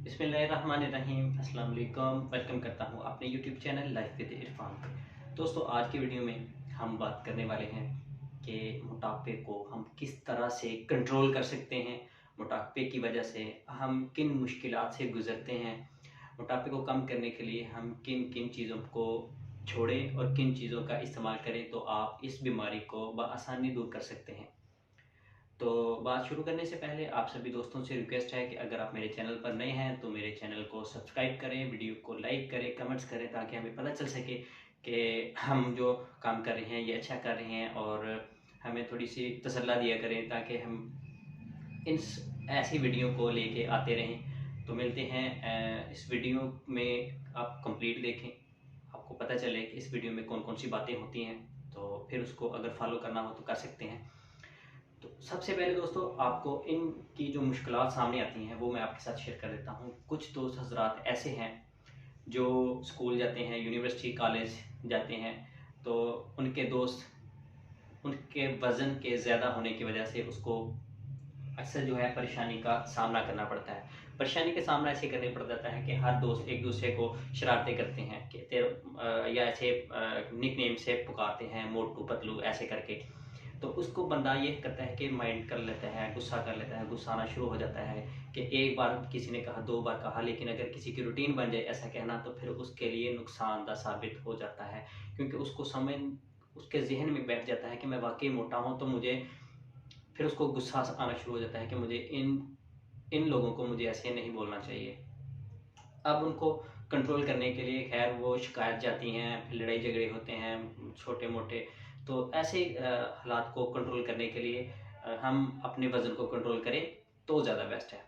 बिस्मिल्लाहिर्रहमानिर्रहीम अस्सलाम वालेकुम। वेलकम करता हूँ अपने YouTube channel life with Irfan पे। दोस्तों, आज की वीडियो में हम बात करने वाले हैं कि मोटापे को हम किस तरह से कंट्रोल कर सकते हैं। मोटापे की वजह से हम किन मुश्किलात से गुज़रते हैं। मोटापे को कम करने के लिए हम किन किन चीज़ों को छोड़ें और किन चीज़ों का इस्तेमाल करें तो आप इस बीमारी को बआसानी दूर कर सकते हैं। तो बात शुरू करने से पहले आप सभी दोस्तों से रिक्वेस्ट है कि अगर आप मेरे चैनल पर नए हैं तो मेरे चैनल को सब्सक्राइब करें, वीडियो को लाइक करें, कमेंट्स करें, ताकि हमें पता चल सके कि हम जो काम कर रहे हैं ये अच्छा कर रहे हैं, और हमें थोड़ी सी तसल्ला दिया करें ताकि हम इन ऐसी वीडियो को लेके आते रहें। तो मिलते हैं इस वीडियो में, आप कंप्लीट देखें, आपको पता चले कि इस वीडियो में कौन कौन सी बातें होती हैं, तो फिर उसको अगर फॉलो करना हो तो कर सकते हैं। तो सबसे पहले दोस्तों, आपको इनकी जो मुश्किलात सामने आती हैं वो मैं आपके साथ शेयर कर देता हूँ। कुछ दोस्त हजरात ऐसे हैं जो स्कूल जाते हैं, यूनिवर्सिटी कॉलेज जाते हैं, तो उनके दोस्त उनके वज़न के ज़्यादा होने की वजह से उसको अक्सर जो है परेशानी का सामना करना पड़ता है। परेशानी का सामना ऐसे करने पड़ जाता है कि हर दोस्त एक दूसरे को शरारतें करते हैं कि या ऐसे निक नेम से पुकारते हैं, मोटू पतलू ऐसे करके। तो उसको बंदा ये करता है कि माइंड कर लेता है, गुस्सा कर लेता है, गुस्सा आना शुरू हो जाता है कि एक बार किसी ने कहा, दो बार कहा, लेकिन अगर किसी की रूटीन बन जाए ऐसा कहना तो फिर उसके लिए नुकसानदा साबित हो जाता है। क्योंकि उसको समझ उसके ज़हन में बैठ जाता है कि मैं वाक़ई मोटा हूँ, तो मुझे फिर उसको गुस्सा आना शुरू हो जाता है कि मुझे इन इन लोगों को मुझे ऐसे नहीं बोलना चाहिए। अब उनको कंट्रोल करने के लिए खैर वो शिकायत जाती हैं, फिर लड़ाई झगड़े होते हैं छोटे मोटे। तो ऐसे हालात को कंट्रोल करने के लिए हम अपने वज़न को कंट्रोल करें तो ज़्यादा बेस्ट है।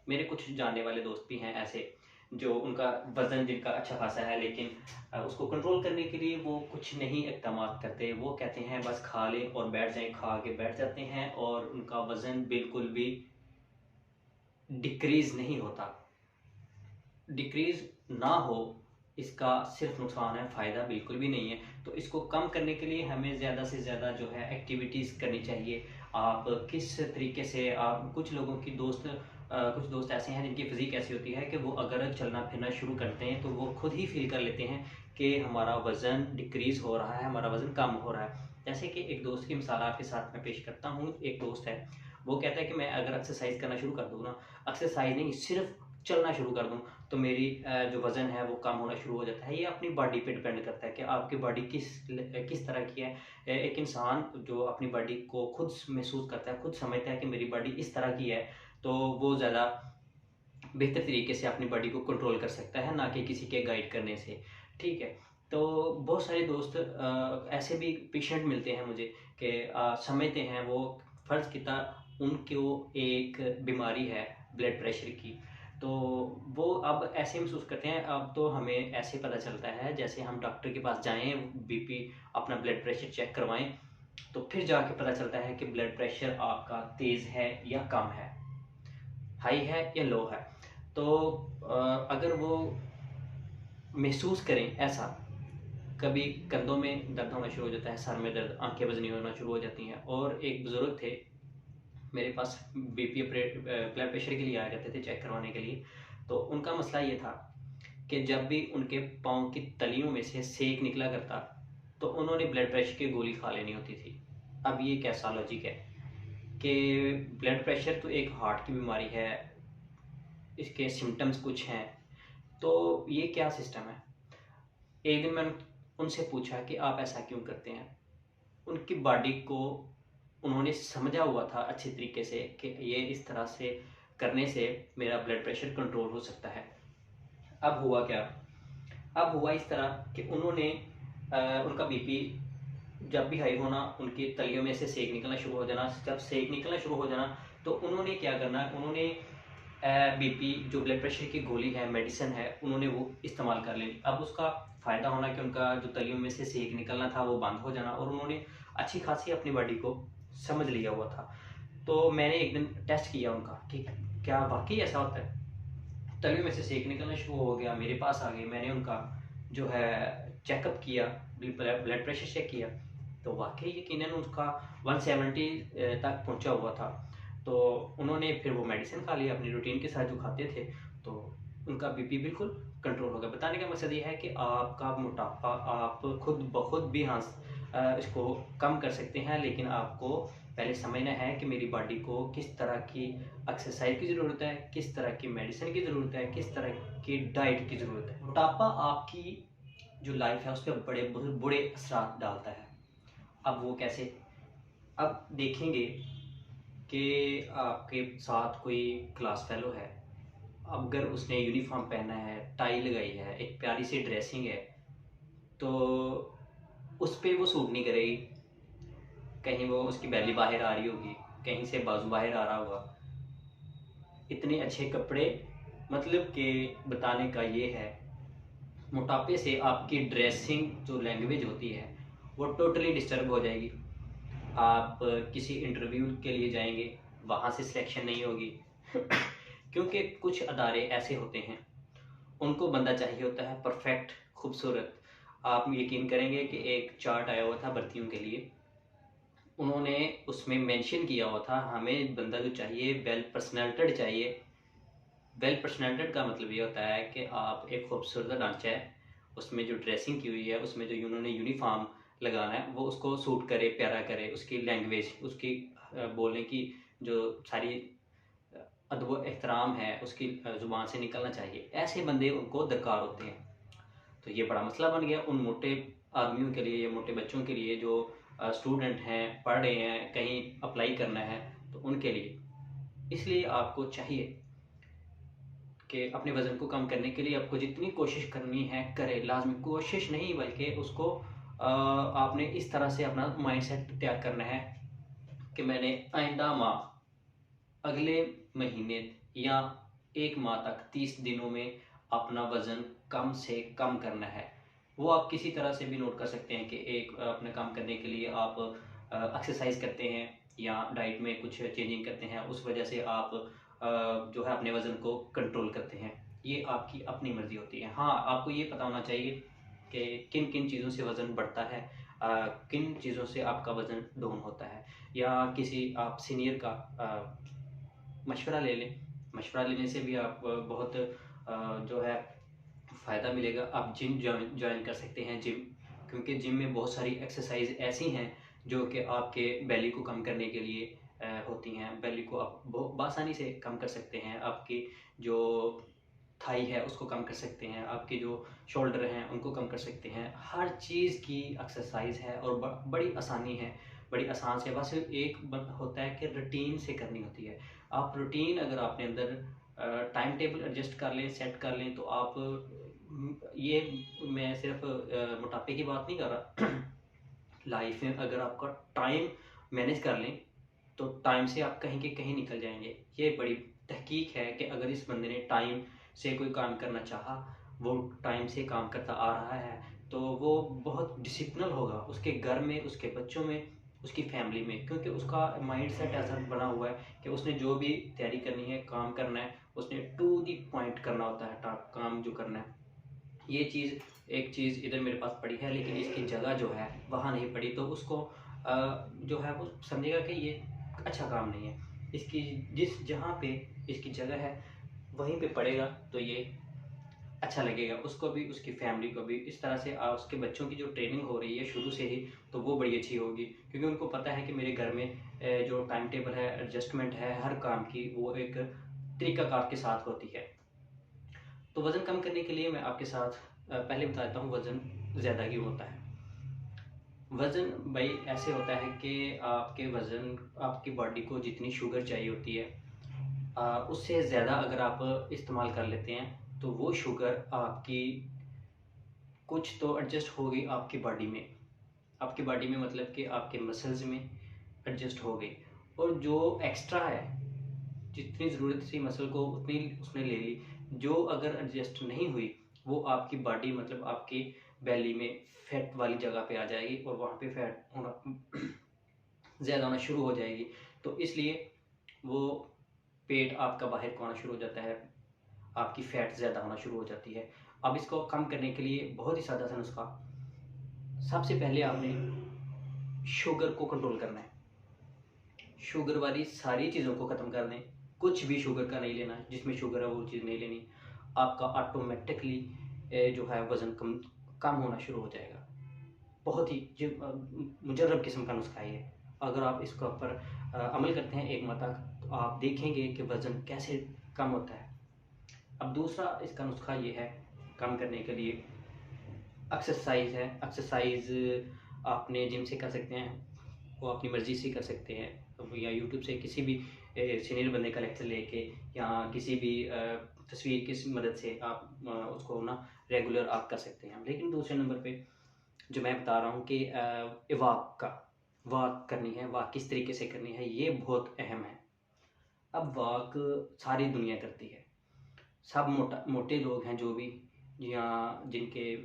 मेरे कुछ जानने वाले दोस्त भी हैं ऐसे, जो उनका वज़न जिनका अच्छा खासा है, लेकिन उसको कंट्रोल करने के लिए वो कुछ नहीं इक़दाम करते। वो कहते हैं बस खा लें और बैठ जाएँ, खा के बैठ जाते हैं और उनका वज़न बिल्कुल भी डिक्रीज़ नहीं होता। डिक्रीज़ ना हो इसका सिर्फ नुकसान है, फ़ायदा बिल्कुल भी नहीं है। तो इसको कम करने के लिए हमें ज़्यादा से ज़्यादा जो है एक्टिविटीज़ करनी चाहिए। आप किस तरीके से आप कुछ लोगों की कुछ दोस्त ऐसे हैं जिनकी फ़िज़ीक ऐसी होती है कि वो अगर चलना फिरना शुरू करते हैं तो वो खुद ही फ़ील कर लेते हैं कि हमारा वज़न डिक्रीज़ हो रहा है, हमारा वज़न कम हो रहा है। जैसे कि एक दोस्त की मिसाल आपके साथ मैं पेश करता हूँ। एक दोस्त है, वो कहता है कि मैं अगर एक्सरसाइज़ करना शुरू कर दूँ ना, एक्सरसाइज़ नहीं सिर्फ़ चलना शुरू कर दूँ, तो मेरी जो वज़न है वो कम होना शुरू हो जाता है। ये अपनी बॉडी पे डिपेंड करता है कि आपकी बॉडी किस तरह की है। एक इंसान जो अपनी बॉडी को खुद महसूस करता है, खुद समझता है कि मेरी बॉडी इस तरह की है, तो वो ज़्यादा बेहतर तरीके से अपनी बॉडी को कंट्रोल कर सकता है, ना कि किसी के गाइड करने से। ठीक है? तो बहुत सारे दोस्त ऐसे भी पेशेंट मिलते हैं मुझे कि समझते हैं वो, फ़र्ज़ कितना उनको एक बीमारी है ब्लड प्रेशर की, तो वो अब ऐसे महसूस करते हैं। अब तो हमें ऐसे पता चलता है जैसे हम डॉक्टर के पास जाएँ, बीपी अपना ब्लड प्रेशर चेक करवाएँ, तो फिर जाके पता चलता है कि ब्लड प्रेशर आपका तेज़ है या कम है, हाई है या लो है। तो अगर वो महसूस करें ऐसा, कभी कंधों में दर्द होना शुरू हो जाता है, सर में दर्द, आँखें वजनी होना शुरू हो जाती हैं। और एक बुज़ुर्ग थे मेरे पास, बीपी ब्लड प्रेशर के लिए आया करते थे चेक करवाने के लिए। तो उनका मसला ये था कि जब भी उनके पाँव की तलियों में से सेक निकला करता, तो उन्होंने ब्लड प्रेशर की गोली खा लेनी होती थी। अब ये कैसा लॉजिक है कि ब्लड प्रेशर तो एक हार्ट की बीमारी है, इसके सिम्पटम्स कुछ हैं, तो ये क्या सिस्टम है? एक दिन मैंने उनसे पूछा कि आप ऐसा क्यों करते हैं? उनकी बॉडी को उन्होंने समझा हुआ था अच्छे तरीके से कि ये इस तरह से करने से मेरा ब्लड प्रेशर कंट्रोल हो सकता है। अब हुआ क्या? अब हुआ इस तरह कि उन्होंने उनका बीपी जब भी हाई होना, उनकी तलियों में से सेक निकलना शुरू हो जाना। जब सेक निकलना शुरू हो जाना, तो उन्होंने क्या करना, उन्होंने बीपी जो ब्लड प्रेशर की गोली है, मेडिसिन है, उन्होंने वो इस्तेमाल कर लेनी। अब उसका फ़ायदा होना कि उनका जो तलियों में से सेक निकलना था वो बंद हो जाना, और उन्होंने अच्छी खासी अपनी बॉडी को समझ लिया हुआ था। तो मैंने एक दिन टेस्ट किया उनका कि क्या वाक़ई ऐसा होता है? तलियों में से सेक निकलना शुरू हो गया, मेरे पास आ गए, मैंने उनका जो है चेकअप किया, ब्लड प्रेशर चेक किया, तो वाक़ई यकीनन उसका 170 तक पहुँचा हुआ था। तो उन्होंने फिर वो मेडिसिन खा ली अपनी रूटीन के साथ जो खाते थे, तो उनका बीपी बिल्कुल कंट्रोल होगा। बताने का मकसद ये है कि आपका मोटापा आप खुद ब खुद भी इसको कम कर सकते हैं, लेकिन आपको पहले समझना है कि मेरी बॉडी को किस तरह की एक्सरसाइज की ज़रूरत है, किस तरह की मेडिसिन की ज़रूरत है, किस तरह की डाइट की ज़रूरत है। मोटापा आपकी जो लाइफ है उस पर बड़े बुरे असरात डालता है। अब वो कैसे? अब देखेंगे कि आपके साथ कोई क्लास फेलो है, अगर उसने यूनिफॉर्म पहना है, टाई लगाई है, एक प्यारी सी ड्रेसिंग है, तो उस पर वो सूट नहीं करेगी। कहीं वो उसकी बैली बाहर आ रही होगी, कहीं से बाजू बाहर आ रहा होगा। इतने अच्छे कपड़े, मतलब कि बताने का ये है, मोटापे से आपकी ड्रेसिंग जो लैंग्वेज होती है वो टोटली डिस्टर्ब हो जाएगी। आप किसी इंटरव्यू के लिए जाएंगे, वहाँ से सिलेक्शन नहीं होगी क्योंकि कुछ अदारे ऐसे होते हैं, उनको बंदा चाहिए होता है परफेक्ट, खूबसूरत। आप यकीन करेंगे कि एक चार्ट आया हुआ था भर्तियों के लिए, उन्होंने उसमें मेंशन किया हुआ था हमें बंदा जो चाहिए वेल पर्सनैलिटेड चाहिए। वेल पर्सनैलिटेड का मतलब ये होता है कि आप एक खूबसूरत ढांचा है, उसमें जो ड्रेसिंग की हुई है, उसमें जो उन्होंने यूनिफॉर्म लगाना है वो उसको सूट करे, प्यारा करे, उसकी लैंग्वेज, उसकी बोलने की जो सारी अदब एहतराम है उसकी ज़ुबान से निकलना चाहिए। ऐसे बंदे उनको दरकार होते हैं। तो ये बड़ा मसला बन गया उन मोटे आदमियों के लिए या मोटे बच्चों के लिए जो स्टूडेंट हैं, पढ़ रहे हैं, कहीं अप्लाई करना है, तो उनके लिए। इसलिए आपको चाहिए कि अपने वज़न को कम करने के लिए आपको जितनी कोशिश करनी है करें, लाजमी कोशिश नहीं बल्कि उसको आपने इस तरह से अपना माइंडसेट तैयार करना है कि मैंने आइंदा माह, अगले महीने या एक माह तक 30 दिनों में अपना वज़न कम से कम करना है। वो आप किसी तरह से भी नोट कर सकते हैं कि एक अपना कम करने के लिए आप एक्सरसाइज करते हैं या डाइट में कुछ चेंजिंग करते हैं, उस वजह से आप जो है अपने वज़न को कंट्रोल करते हैं। ये आपकी अपनी मर्ज़ी होती है। हाँ, आपको ये पता होना चाहिए कि किन किन चीज़ों से वज़न बढ़ता है, किन चीज़ों से आपका वज़न डाउन होता है, या किसी आप सीनियर का मशवरा ले लें। मशवरा लेने से भी आप बहुत जो है फ़ायदा मिलेगा। आप जिम जॉइन कर सकते हैं, जिम, क्योंकि जिम में बहुत सारी एक्सरसाइज ऐसी हैं जो कि आपके बेली को कम करने के लिए होती हैं। बेली को आप बहुत बआसानी से कम कर सकते हैं। आपकी जो थाई है उसको कम कर सकते हैं, आपके जो शोल्डर हैं उनको कम कर सकते हैं। हर चीज़ की एक्सरसाइज है और बड़ी आसानी है, बड़ी आसान से। बस एक होता है कि रूटीन से करनी होती है। आप रूटीन अगर आपने अंदर टाइम टेबल एडजस्ट कर लें, सेट कर लें, तो आप ये मैं सिर्फ मोटापे की बात नहीं कर रहा लाइफ में अगर आपका टाइम मैनेज कर लें तो टाइम से आप कहीं के कहीं निकल जाएंगे। ये बड़ी तहकीक है कि अगर इस बंदे ने टाइम से कोई काम करना चाहा, वो टाइम से काम करता आ रहा है, तो वो बहुत डिसिप्लिन होगा उसके घर में, उसके बच्चों में, उसकी फैमिली में, क्योंकि उसका माइंड सेट ऐसा बना हुआ है कि उसने जो भी तैयारी करनी है, काम करना है, उसने टू दी पॉइंट करना होता है, काम जो करना है। ये चीज़, एक चीज़ इधर मेरे पास पड़ी है लेकिन इसकी जगह जो है वहाँ नहीं पड़ी, तो उसको जो है वो समझेगा कि ये अच्छा काम नहीं है। इसकी जिस जहाँ पे इसकी जगह है वहीं पे पड़ेगा तो ये अच्छा लगेगा उसको भी, उसकी फैमिली को भी। इस तरह से उसके बच्चों की जो ट्रेनिंग हो रही है शुरू से ही, तो वो बड़ी अच्छी होगी, क्योंकि उनको पता है कि मेरे घर में जो टाइम टेबल है, एडजस्टमेंट है हर काम की, वो एक तरीक़ाकार के साथ होती है। तो वज़न कम करने के लिए मैं आपके साथ पहले बता देता हूँ वज़न ज़्यादा क्यों होता है। वज़न भाई ऐसे होता है कि आपके वज़न, आपकी बॉडी को जितनी शुगर चाहिए होती है उससे ज़्यादा अगर आप इस्तेमाल कर लेते हैं तो वो शुगर आपकी कुछ तो एडजस्ट होगी आपकी बॉडी में। आपकी बॉडी में मतलब कि आपके मसल्स में एडजस्ट हो गई, और जो एक्स्ट्रा है, जितनी ज़रूरत थी मसल को उतनी उसने ले ली। जो अगर एडजस्ट नहीं हुई वो आपकी बॉडी, मतलब आपकी बेली में फैट वाली जगह पे आ जाएगी और वहाँ पे फैट होना ज़्यादा होना शुरू हो जाएगी। तो इसलिए वो पेट आपका बाहर को आना शुरू हो जाता है, आपकी फ़ैट ज़्यादा होना शुरू हो जाती है। अब इसको कम करने के लिए बहुत ही सादा सा नुस्खा, सबसे पहले आपने शुगर को कंट्रोल करना है। शुगर वाली सारी चीज़ों को ख़त्म कर दें, कुछ भी शुगर का नहीं लेना, जिसमें शुगर है वो चीज़ नहीं लेनी। आपका ऑटोमेटिकली जो है वज़न कम होना शुरू हो जाएगा। बहुत ही मुजर्रब किस्म का नुस्खा है ये। अगर आप इसके ऊपर अमल करते हैं 1 माह तक, तो आप देखेंगे कि वज़न कैसे कम होता है। अब दूसरा इसका नुस्खा ये है कम करने के लिए, एक्सरसाइज है। एक्सरसाइज आपने जिम से कर सकते हैं, वो अपनी मर्ज़ी से कर सकते हैं, या यूट्यूब से किसी भी सीनियर बंदे का लेक्चर लेके, या किसी भी तस्वीर की मदद से आप उसको ना रेगुलर आप कर सकते हैं। लेकिन दूसरे नंबर पे जो मैं बता रहा हूँ कि वॉक करनी है, वॉक किस तरीके से करनी है, ये बहुत अहम है। अब वॉक सारी दुनिया करती है, सब मोटे लोग हैं जो भी, या जिनके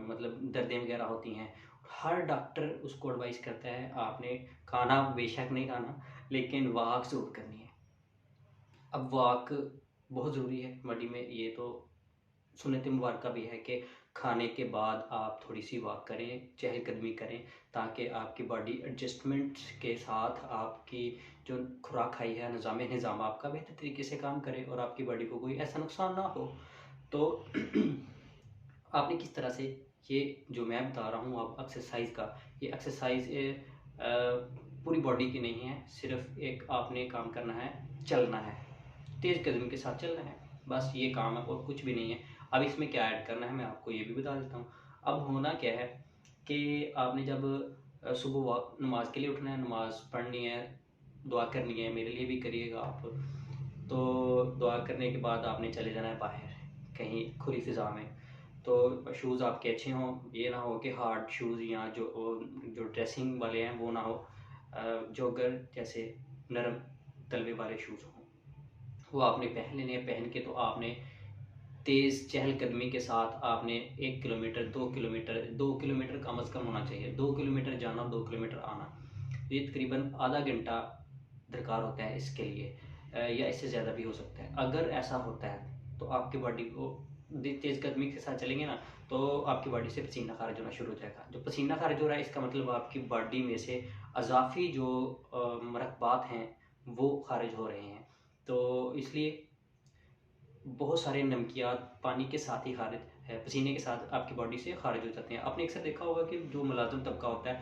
मतलब दर्दें वगैरह होती हैं, हर डॉक्टर उसको एडवाइस करता है आपने खाना बेशक नहीं खाना, लेकिन वॉक ज़रूर करनी है। अब वॉक बहुत ज़रूरी है बॉडी में, ये तो सुन्नत मुबारक भी है कि खाने के बाद आप थोड़ी सी वॉक करें, चहलकदमी करें, ताकि आपकी बॉडी एडजस्टमेंट के साथ आपकी जो खुराक खाई है, निज़ाम आपका बेहतर तरीके से काम करे और आपकी बॉडी को कोई ऐसा नुकसान ना हो। तो आपने किस तरह से, ये जो मैं बता रहा हूँ अब एक्सरसाइज का, ये एक्सरसाइज पूरी बॉडी की नहीं है, सिर्फ एक आपने काम करना है, चलना है, तेज़ कदम के साथ चलना है, बस ये काम है और कुछ भी नहीं है। अब इसमें क्या ऐड करना है मैं आपको ये भी बता देता हूँ। अब होना क्या है कि आपने जब सुबह नमाज के लिए उठना है, नमाज पढ़नी है, दुआ करनी है, मेरे लिए भी करिएगा आप। तो दुआ करने के बाद आपने चले जाना है बाहर कहीं खुली फिज़ा में। तो शूज़ आपके अच्छे हों, ये ना हो कि हार्ड शूज़ या जो ड्रेसिंग वाले हैं वो ना हो, जॉगर जैसे नरम तलवे वाले शूज़ हों, वो आपने पहन लेने हैं। पहन के तो आपने तेज़ चहलकदमी के साथ आपने 1 किलोमीटर 2 किलोमीटर कम अज़ कम होना चाहिए, 2 किलोमीटर जाना, 2 किलोमीटर आना, ये तकरीबन आधा घंटा दरकार होता है इसके लिए, या इससे ज़्यादा भी हो सकता है। अगर ऐसा होता है तो आपकी बॉडी को तेज़ कदमी के साथ चलेंगे ना, तो आपकी बॉडी से पसीना खारिज होना शुरू हो जाएगा। जो पसीना खारिज हो रहा है, इसका मतलब आपकी बॉडी में से अज़ाफ़ी जो मरकबात हैं वो खारिज हो रहे हैं। तो इसलिए बहुत सारे नमकियात पानी के साथ ही खारिज है, पसीने के साथ आपकी बॉडी से खारिज हो जाते हैं। आपने अक्सर देखा होगा कि जो मुलाज़िम तबका होता है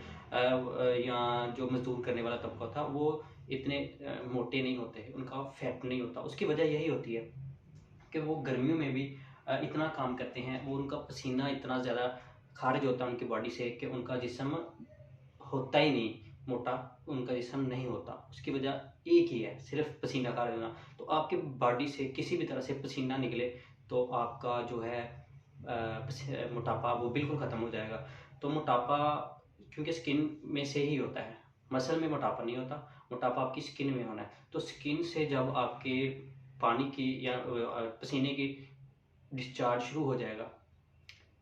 या जो मज़दूर करने वाला तबका होता है, वो इतने मोटे नहीं होते, उनका फैट नहीं होता। उसकी वजह यही होती है कि वो गर्मियों में भी इतना काम करते हैं, वो उनका पसीना इतना ज़्यादा खारिज होता है उनकी बॉडी से कि उनका जिस्म होता ही नहीं मोटा, उनका जिस्म नहीं होता। उसकी वजह एक ही है, सिर्फ पसीना खारिज होना। तो आपकी बॉडी से किसी भी तरह से पसीना निकले तो आपका जो है मोटापा वो बिल्कुल ख़त्म हो जाएगा। तो मोटापा क्योंकि स्किन में से ही होता है, मसल में मोटापा नहीं होता, मोटापा आपकी स्किन में होना है। तो स्किन से जब आपके पानी की या पसीने की डिस्चार्ज शुरू हो जाएगा,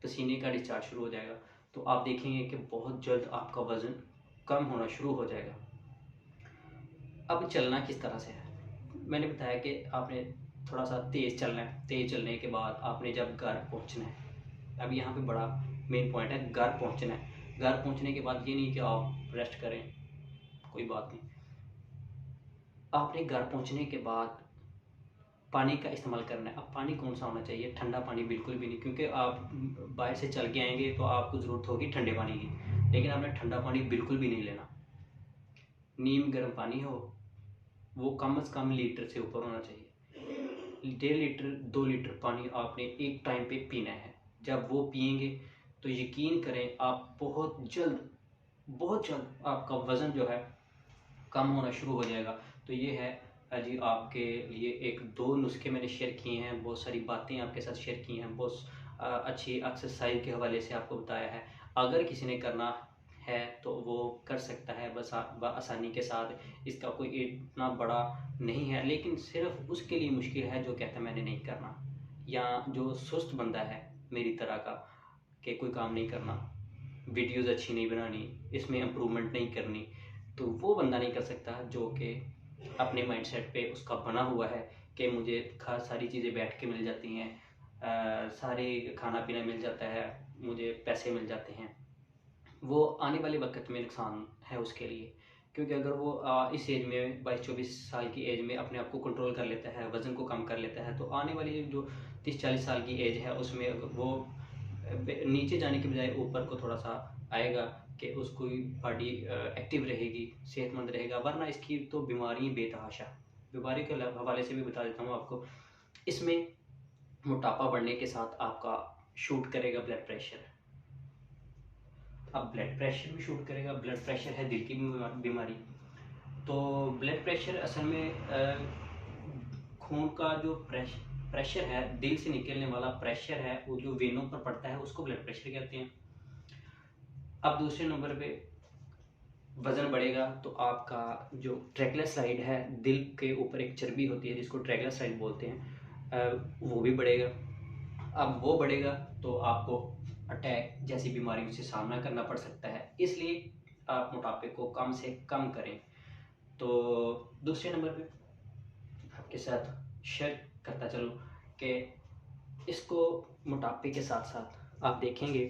पसीने का डिस्चार्ज शुरू हो जाएगा, तो आप देखेंगे कि बहुत जल्द आपका वज़न कम होना शुरू हो जाएगा। अब चलना किस तरह से है, मैंने बताया कि आपने थोड़ा सा तेज़ चलना है। तेज़ चलने के बाद आपने जब घर पहुंचना है, अब यहाँ पे बड़ा मेन पॉइंट है, घर पहुंचना है। घर पहुंचने के बाद ये नहीं कि आप रेस्ट करें, कोई बात नहीं, आपने घर पहुंचने के बाद पानी का इस्तेमाल करना है। अब पानी कौन सा होना चाहिए, ठंडा पानी बिल्कुल भी नहीं, क्योंकि आप बाहर से चल के आएंगे तो आपको ज़रूरत होगी ठंडे पानी की, लेकिन आपने ठंडा पानी बिल्कुल भी नहीं लेना। नीम गर्म पानी हो, वो कम से कम लीटर से ऊपर होना चाहिए। 1.5 लीटर 2 लीटर पानी आपने एक टाइम पे पीना है। जब वो पिएंगे तो यकीन करें आप बहुत जल्द आपका वज़न जो है कम होना शुरू हो जाएगा। तो ये है जी आपके लिए एक 2 नुस्खे मैंने शेयर किए हैं, बहुत सारी बातें आपके साथ शेयर की हैं, बहुत अच्छी एक्सरसाइज के हवाले से आपको बताया है। अगर किसी ने करना है तो वो कर सकता है बस आसानी के साथ, इसका कोई इतना बड़ा नहीं है, लेकिन सिर्फ उसके लिए मुश्किल है जो कहता है मैंने नहीं करना, या जो सुस्त बंदा है मेरी तरह का कि कोई काम नहीं करना, वीडियोज़ अच्छी नहीं बनानी, इसमें इम्प्रूवमेंट नहीं करनी, तो वो बंदा नहीं कर सकता जो कि अपने माइंडसेट पे उसका बना हुआ है कि मुझे सारी चीज़ें बैठ के मिल जाती हैं, सारे खाना पीना मिल जाता है, मुझे पैसे मिल जाते हैं। वो आने वाले वक्त में नुकसान है उसके लिए, क्योंकि अगर वो इस एज में 22-24 साल की एज में अपने आप को कंट्रोल कर लेता है, वज़न को कम कर लेता है, तो आने वाली जो 30-40 साल की एज है उसमें वो नीचे जाने के बजाय ऊपर को थोड़ा सा आएगा कि उसको बॉडी एक्टिव रहेगी, सेहतमंद रहेगा। वरना इसकी तो बीमारी बेतहाशा। बीमारी के हवाले से भी बता देता हूँ आपको। इसमें मोटापा बढ़ने के साथ आपका शूट करेगा ब्लड प्रेशर। अब ब्लड प्रेशर भी शूट करेगा। ब्लड प्रेशर है दिल की बीमारी। तो ब्लड प्रेशर असल में खून का जो प्रेशर है, दिल से निकलने वाला प्रेशर है, वो जो वेनों पर पड़ता है उसको ब्लड प्रेशर कहते हैं। अब दूसरे नंबर पे वज़न बढ़ेगा तो आपका जो ट्राइग्लिसराइड है, दिल के ऊपर एक चर्बी होती है जिसको ट्राइग्लिसराइड बोलते हैं, वो भी बढ़ेगा। अब वो बढ़ेगा तो आपको अटैक जैसी बीमारियों से सामना करना पड़ सकता है। इसलिए आप मोटापे को कम से कम करें। तो दूसरे नंबर पे आपके साथ शेयर करता चलूँ कि इसको मोटापे के साथ साथ आप देखेंगे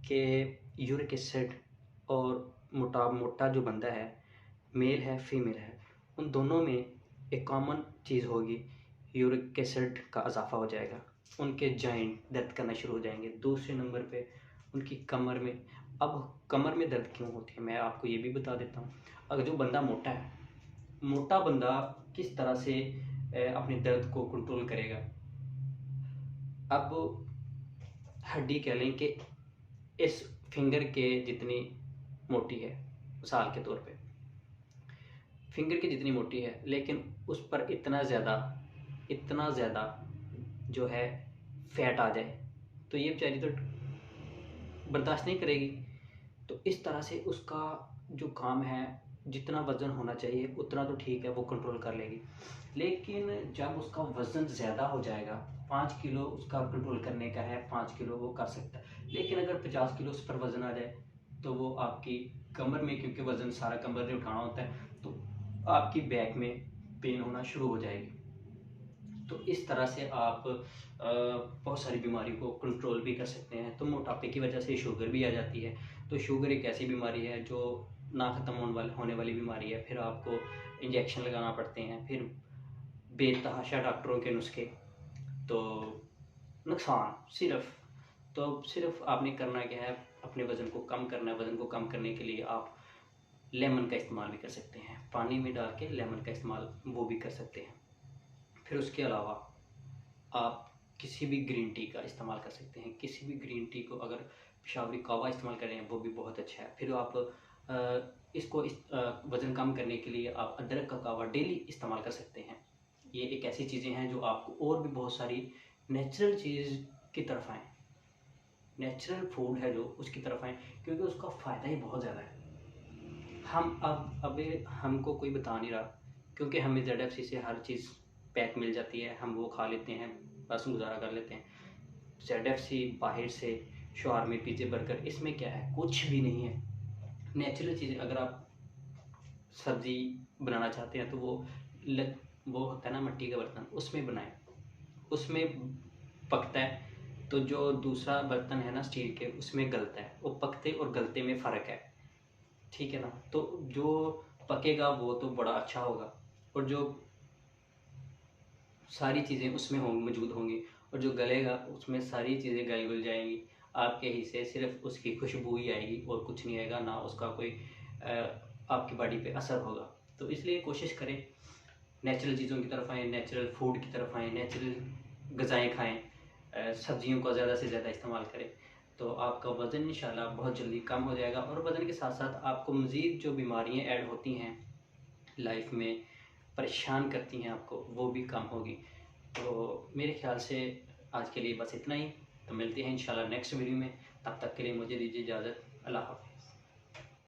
कि यूरिक एसिड और मोटा जो बंदा है, मेल है फीमेल है, उन दोनों में एक कॉमन चीज़ होगी, यूरिक एसिड का इजाफा हो जाएगा। उनके जॉइंट दर्द करना शुरू हो जाएंगे। दूसरे नंबर पे उनकी कमर में। अब कमर में दर्द क्यों होती है मैं आपको ये भी बता देता हूँ। अगर जो बंदा मोटा है, मोटा बंदा किस तरह से अपने दर्द को कंट्रोल करेगा। अब हड्डी कह लें कि इस फिंगर के जितनी मोटी है, मिसाल के तौर पे फिंगर की जितनी मोटी है, लेकिन उस पर इतना ज़्यादा जो है फैट आ जाए तो ये बेचारी तो बर्दाश्त नहीं करेगी। तो इस तरह से उसका जो काम है, जितना वज़न होना चाहिए उतना तो ठीक है, वो कंट्रोल कर लेगी। लेकिन जब उसका वज़न ज़्यादा हो जाएगा, 5 किलो उसका कंट्रोल करने का है, 5 किलो वो कर सकता है। लेकिन अगर 50 किलो उस पर वज़न आ जाए तो वो आपकी कमर में, क्योंकि वज़न सारा कमर में उठाना होता है, तो आपकी बैक में पेन होना शुरू हो जाएगी। तो इस तरह से आप बहुत सारी बीमारी को कंट्रोल भी कर सकते हैं। तो मोटापे की वजह से शुगर भी आ जाती है। तो शुगर एक ऐसी बीमारी है जो ना ख़त्म होने वाली बीमारी है। फिर आपको इंजेक्शन लगाना पड़ते हैं, फिर बेतहाशा डॉक्टरों के नुस्खे। तो नुकसान सिर्फ आपने करना क्या है, अपने वज़न को कम करना है। वज़न को कम करने के लिए आप लेमन का इस्तेमाल भी कर सकते हैं, पानी में डाल के लेमन का इस्तेमाल वो भी कर सकते हैं। फिर उसके अलावा आप किसी भी ग्रीन टी का इस्तेमाल कर सकते हैं। किसी भी ग्रीन टी को अगर पेशावरी कावा इस्तेमाल करें वो भी बहुत अच्छा है। फिर आप इसको वज़न कम करने के लिए आप अदरक का कावा डेली इस्तेमाल कर सकते हैं। ये एक ऐसी चीज़ें हैं जो आपको और भी बहुत सारी नेचुरल चीज़ की तरफ आएँ, नेचुरल फूड है जो उसकी तरफ आएँ, क्योंकि उसका फ़ायदा ही बहुत ज़्यादा है। हम अब हमको कोई बता नहीं रहा, क्योंकि हमें ZFC से हर चीज़ पैक मिल जाती है, हम वो खा लेते हैं, बस गुजारा कर लेते हैं। ZFC बाहर से शवारमे, पिज़्ज़े, बर्गर, इसमें क्या है? कुछ भी नहीं है। नेचुरल चीज़ें, अगर आप सब्ज़ी बनाना चाहते हैं तो वो होता है ना मिट्टी का बर्तन, उसमें बनाएं, उसमें पकता है। तो जो दूसरा बर्तन है ना स्टील के, उसमें गलता है। वो पकते और गलते में फ़र्क है, ठीक है ना। तो जो पकेगा वो तो बड़ा अच्छा होगा, और जो सारी चीज़ें उसमें मौजूद होंगी, और जो गलेगा उसमें सारी चीज़ें गल जाएंगी। आपके हिस्से सिर्फ उसकी खुशबू ही आएगी और कुछ नहीं आएगा, ना उसका कोई आपकी बॉडी पे असर होगा। तो इसलिए कोशिश करें नेचुरल चीज़ों की तरफ आएँ, नेचुरल फूड की तरफ आएँ, नेचुरल ग़िज़ाएँ खाएँ, सब्जियों का ज़्यादा से ज़्यादा इस्तेमाल करें। तो आपका वज़न इंशाल्लाह बहुत जल्दी कम हो जाएगा, और वज़न के साथ साथ आपको मज़ीद जो बीमारियाँ ऐड होती हैं लाइफ में, परेशान करती हैं आपको, वो भी कम होगी। तो मेरे ख़्याल से आज के लिए बस इतना ही। तो मिलते हैं इंशाल्लाह नेक्स्ट वीडियो में। तब तक के लिए मुझे दीजिए इजाज़त। अल्लाह हाफ़िज़।